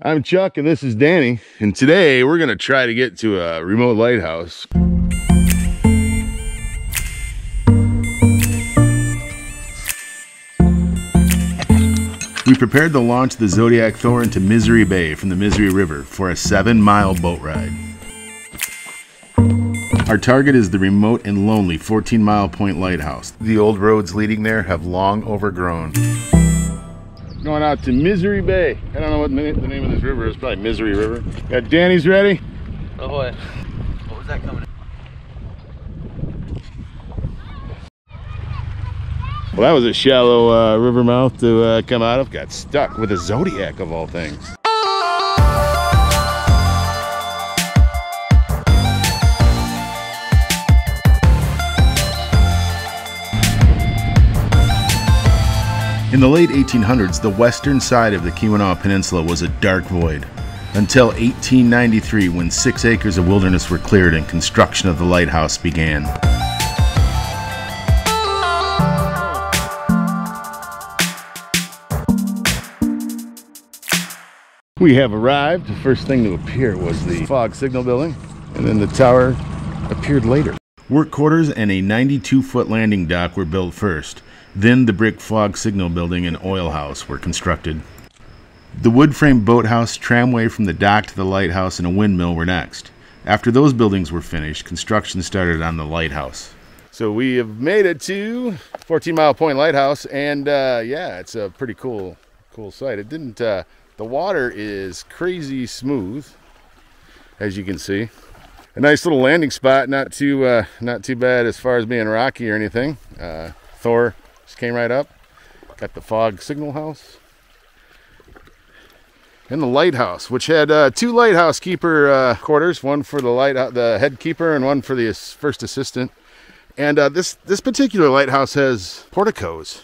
I'm Chuck and this is Danny, and today we're gonna try to get to a remote lighthouse. We prepared to launch the Zodiac Thor into Misery Bay from the Misery River for a 7-mile boat ride. Our target is the remote and lonely 14 Mile Point Lighthouse. The old roads leading there have long overgrown. Going out to Misery Bay. I don't know what the name of this river is. Probably Misery River. Got Danny's ready. Oh boy. What was that coming? Well, that was a shallow river mouth to come out of. Got stuck with a Zodiac of all things. In the late 1800s, the western side of the Keweenaw Peninsula was a dark void, until 1893 when 6 acres of wilderness were cleared and construction of the lighthouse began. We have arrived. The first thing to appear was the fog signal building, and then the tower appeared later. Work quarters and a 92-foot landing dock were built first. Then the brick fog signal building and oil house were constructed. The wood-frame boathouse, tramway from the dock to the lighthouse, and a windmill were next. After those buildings were finished, construction started on the lighthouse. So we have made it to 14 Mile Point Lighthouse, and yeah, it's a pretty cool site. It didn't. The water is crazy smooth, as you can see. A nice little landing spot, not too bad as far as being rocky or anything. Thor just came right up. Got the fog signal house and the lighthouse, which had 2 lighthouse keeper quarters, one for the head keeper and one for the first assistant. And this particular lighthouse has porticos,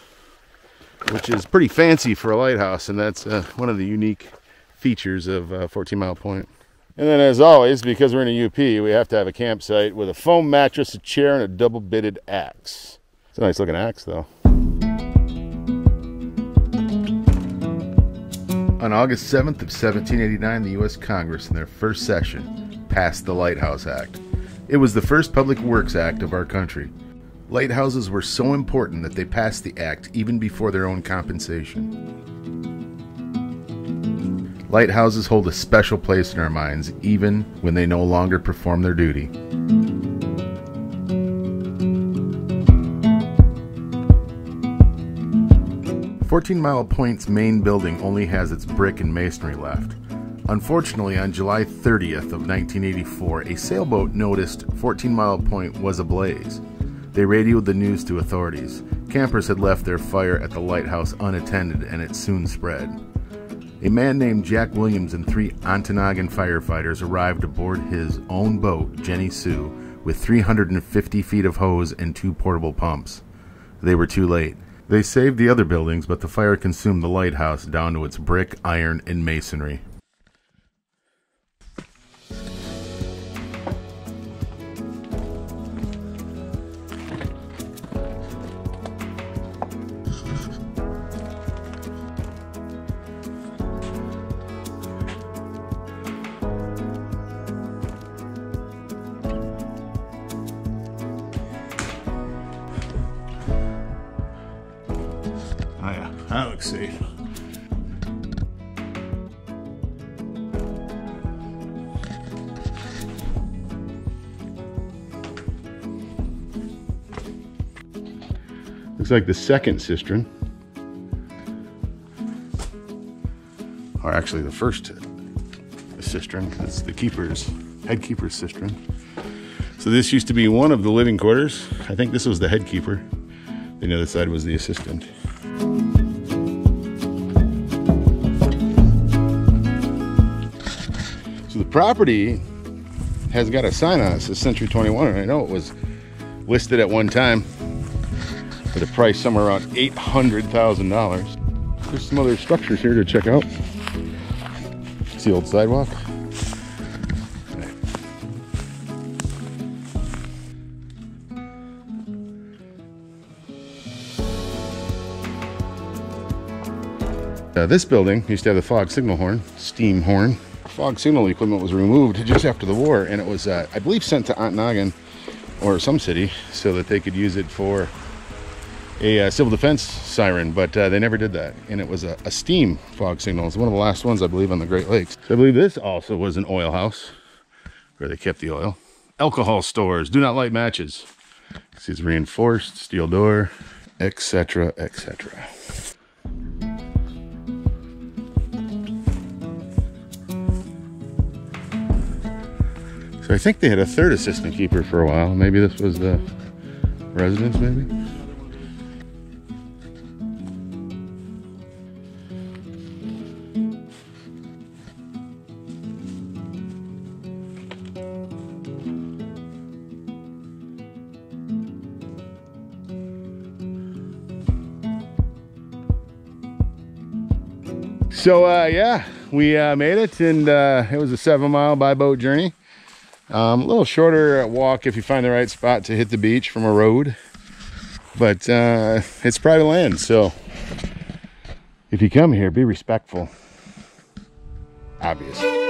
which is pretty fancy for a lighthouse, and that's one of the unique features of 14 Mile Point. And then, as always, because we're in a UP, we have to have a campsite with a foam mattress, a chair, and a double-bitted axe. It's a nice looking axe, though. On August 7th of 1789, the U.S. Congress, in their first session, passed the Lighthouse Act. It was the first public works act of our country. Lighthouses were so important that they passed the act even before their own compensation. Lighthouses hold a special place in our minds, even when they no longer perform their duty. Fourteen Mile Point's main building only has its brick and masonry left. Unfortunately, on July 30th of 1984, a sailboat noticed 14 Mile Point was ablaze. They radioed the news to authorities. Campers had left their fire at the lighthouse unattended, and it soon spread. A man named Jack Williams and 3 Ontonagon firefighters arrived aboard his own boat, Jenny Sue, with 350 feet of hose and 2 portable pumps. They were too late. They saved the other buildings, but the fire consumed the lighthouse down to its brick, iron, and masonry. Oh yeah, that looks safe. Looks like the second cistern, or actually the first cistern, because it's the head keeper's cistern. So this used to be one of the living quarters. I think this was the head keeper. The other side was the assistant. So the property has got a sign on it. It says Century 21, and I know it was listed at one time for a price somewhere around $800,000. There's some other structures here to check out. It's the old sidewalk. This building used to have the fog signal horn, steam horn. Fog signal equipment was removed just after the war, and it was, I believe, sent to Ontonagon or some city so that they could use it for a civil defense siren, but they never did that. And it was a steam fog signal. It's one of the last ones, I believe, on the Great Lakes. So I believe this also was an oil house where they kept the oil. Alcohol stores, do not light matches. This is reinforced, steel door, etc., etc. So I think they had a third assistant keeper for a while. Maybe this was the residence, maybe? So yeah, we made it, and it was a 7-mile by boat journey. A little shorter walk if you find the right spot to hit the beach from a road, but it's private land, so if you come here, be respectful, obviously.